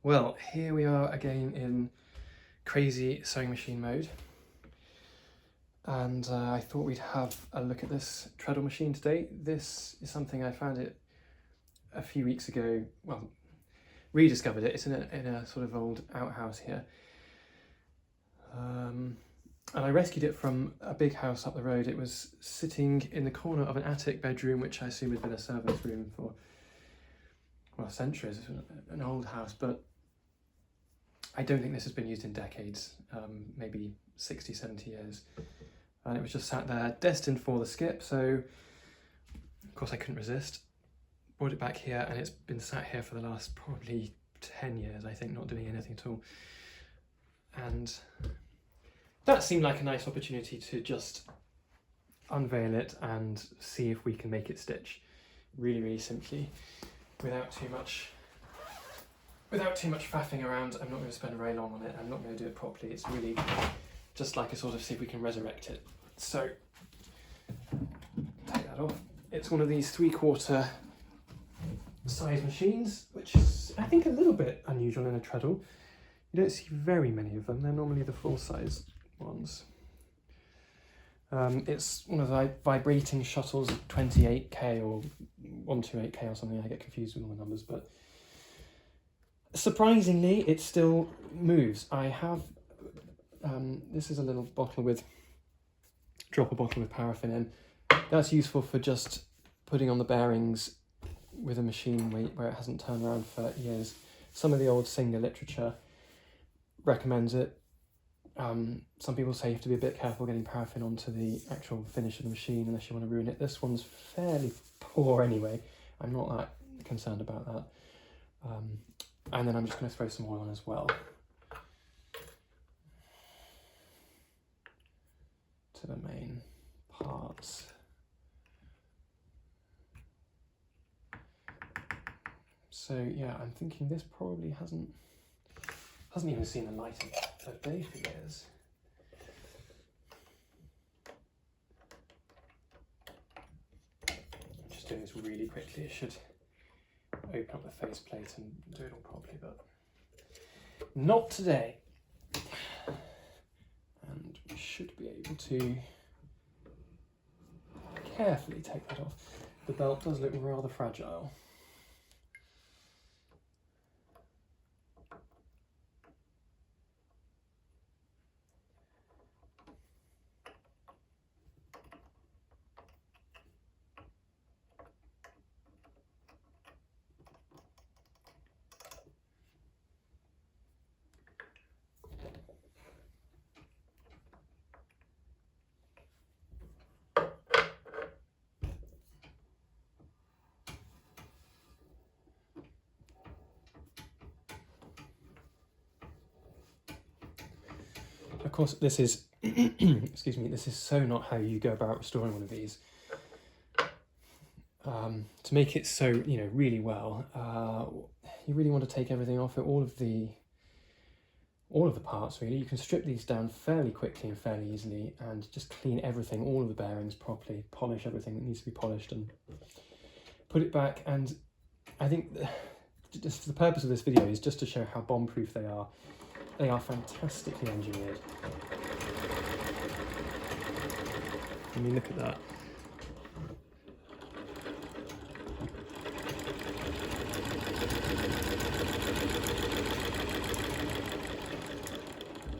Well, here we are again in crazy sewing machine mode, and I thought we'd have a look at this treadle machine today. This is something I found it a few weeks ago, well, rediscovered it. It's in a sort of old outhouse here, and I rescued it from a big house up the road. It was sitting in the corner of an attic bedroom, which I assume had been a servant's room for, well, centuries. It's an old house, but I don't think this has been used in decades, maybe 60, 70 years. And it was just sat there, destined for the skip, so of course I couldn't resist. Brought it back here, and it's been sat here for the last probably 10 years, I think, not doing anything at all. And that seemed like a nice opportunity to just unveil it and see if we can make it stitch really, really simply, without too much faffing around. I'm not going to spend very long on it. I'm not going to do it properly. It's really just like a sort of see if we can resurrect it. So, take that off. It's one of these 3/4 size machines, which is, I think, a little bit unusual in a treadle. You don't see very many of them. They're normally the full size ones. It's one of the vibrating shuttles, 28K or 128K or something. I get confused with all the numbers, but surprisingly, it still moves. I have, this is a little bottle with, dropper bottle with paraffin in. That's useful for just putting on the bearings with a machine where it hasn't turned around for years. Some of the old Singer literature recommends it. Some people say you have to be a bit careful getting paraffin onto the actual finish of the machine unless you want to ruin it. This one's fairly poor anyway. I'm not that concerned about that. And then I'm just going to throw some oil on as well to the main parts. So yeah, I'm thinking this probably hasn't even seen the light of day for years. I'm just doing this really quickly. It should open up the faceplate and do it all properly, but not today. And we should be able to carefully take that off. The belt does look rather fragile. Of course, this is, excuse me, this is so not how you go about restoring one of these. To make it so, really well, you really want to take everything off it, all of the parts really. You can strip these down fairly quickly and fairly easily and just clean everything, all of the bearings properly, polish everything that needs to be polished and put it back. And I think just the purpose of this video is just to show how bomb-proof they are. They are fantastically engineered. I mean, look at that.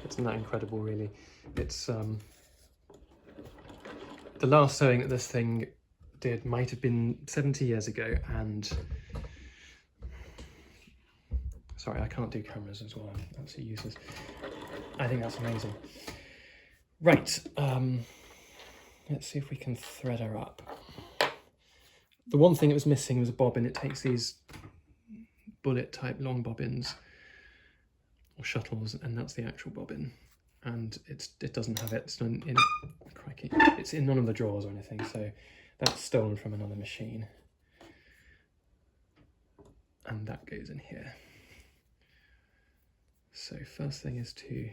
Isn't that incredible, really? It's the last sewing that this thing did might have been 70 years ago, and sorry, I can't do cameras as well. I'm absolutely useless. I think that's amazing. Right, let's see if we can thread her up. The one thing it was missing was a bobbin. It takes these bullet type long bobbins or shuttles, and that's the actual bobbin. And it doesn't have it. It's crikey. It's in none of the drawers or anything. So that's stolen from another machine, and that goes in here. So first thing is to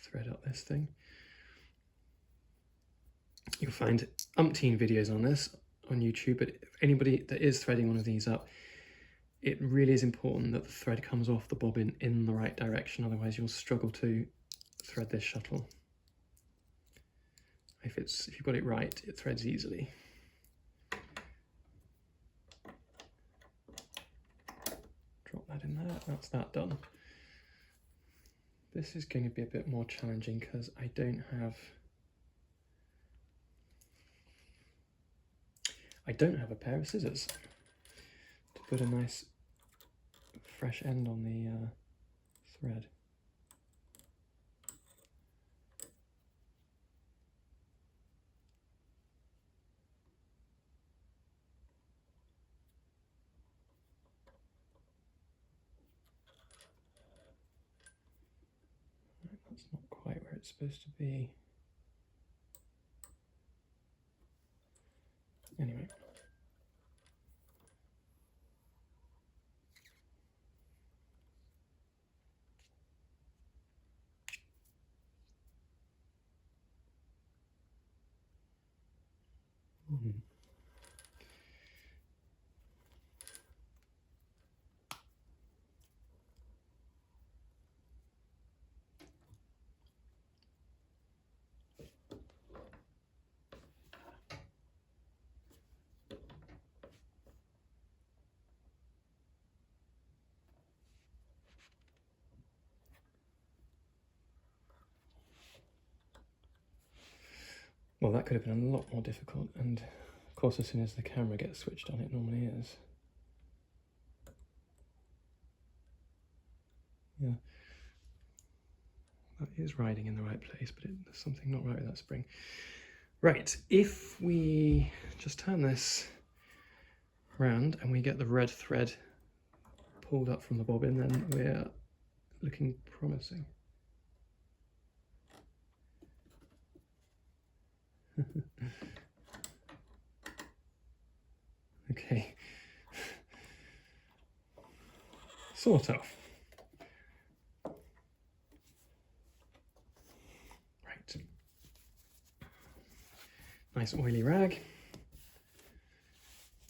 thread up this thing. You'll find umpteen videos on this on YouTube, but if anybody that is threading one of these up, it really is important that the thread comes off the bobbin in the right direction, otherwise you'll struggle to thread this shuttle. If you've got it right, it threads easily. Drop that in there, that's that done. This is going to be a bit more challenging because I don't have a pair of scissors to put a nice fresh end on the thread. That's not quite where it's supposed to be. Anyway. Well, that could have been a lot more difficult, and of course as soon as the camera gets switched on, it normally is. Yeah, that is riding in the right place, but there's something not right with that spring. Right, if we just turn this around and we get the red thread pulled up from the bobbin, then we're looking promising. Okay, sort of. Right, nice oily rag.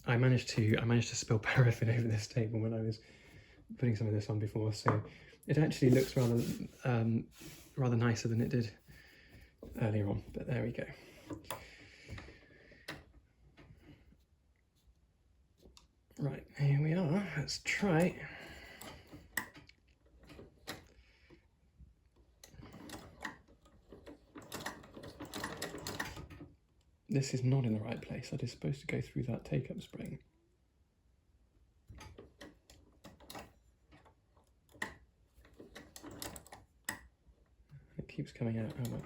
I managed to spill paraffin over this table when I was putting some of this on before, so it actually looks rather nicer than it did earlier on, but there we go. Right, here we are. Let's try. This is not in the right place. That is supposed to go through that take-up spring. It keeps coming out. Oh well.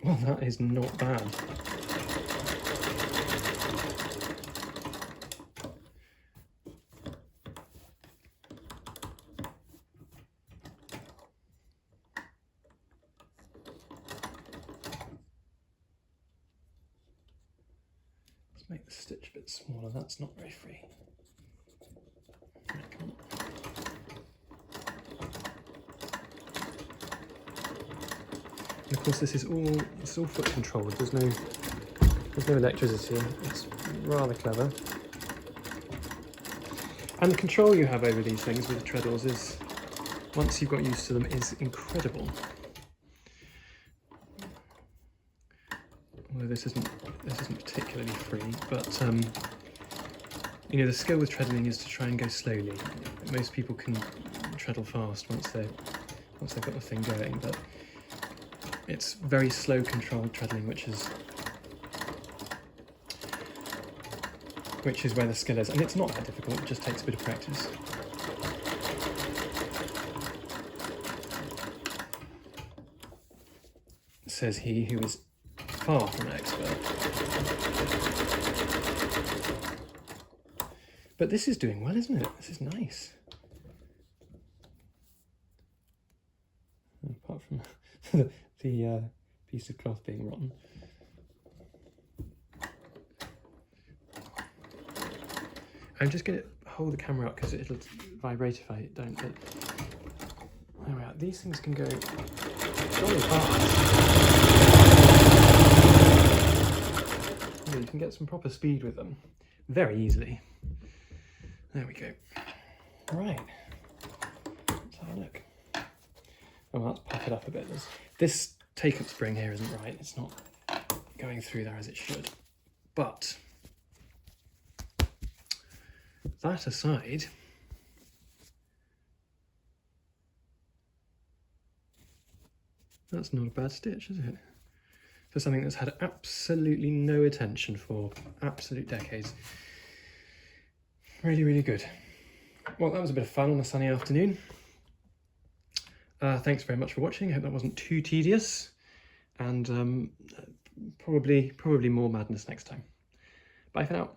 Well, that is not bad. Let's make the stitch a bit smaller. That's not very free. Right, come on. And of course, this is all foot controlled. There's no electricity. It's rather clever. And the control you have over these things with the treadles is, once you've got used to them, is incredible. Although this isn't particularly free, but you know, the skill with treadling is to try and go slowly. Most people can treadle fast once they've got the thing going, but it's very slow controlled treadling, which is where the skill is, and it's not that difficult. It just takes a bit of practice. Says he who is far from an expert. But this is doing well, isn't it? This is nice. Apart from the piece of cloth being rotten. I'm just going to hold the camera up because it'll vibrate if I don't. But there we are. These things can go jolly fast. Yeah, you can get some proper speed with them very easily. There we go. Right. Let's have a look. Oh, let's pop it up a bit. This take-up spring here isn't right. It's not going through there as it should. But that aside, that's not a bad stitch, is it? For something that's had absolutely no attention for absolute decades. Really, really good. Well, that was a bit of fun on a sunny afternoon. Thanks very much for watching. I hope that wasn't too tedious, and probably more madness next time. Bye for now.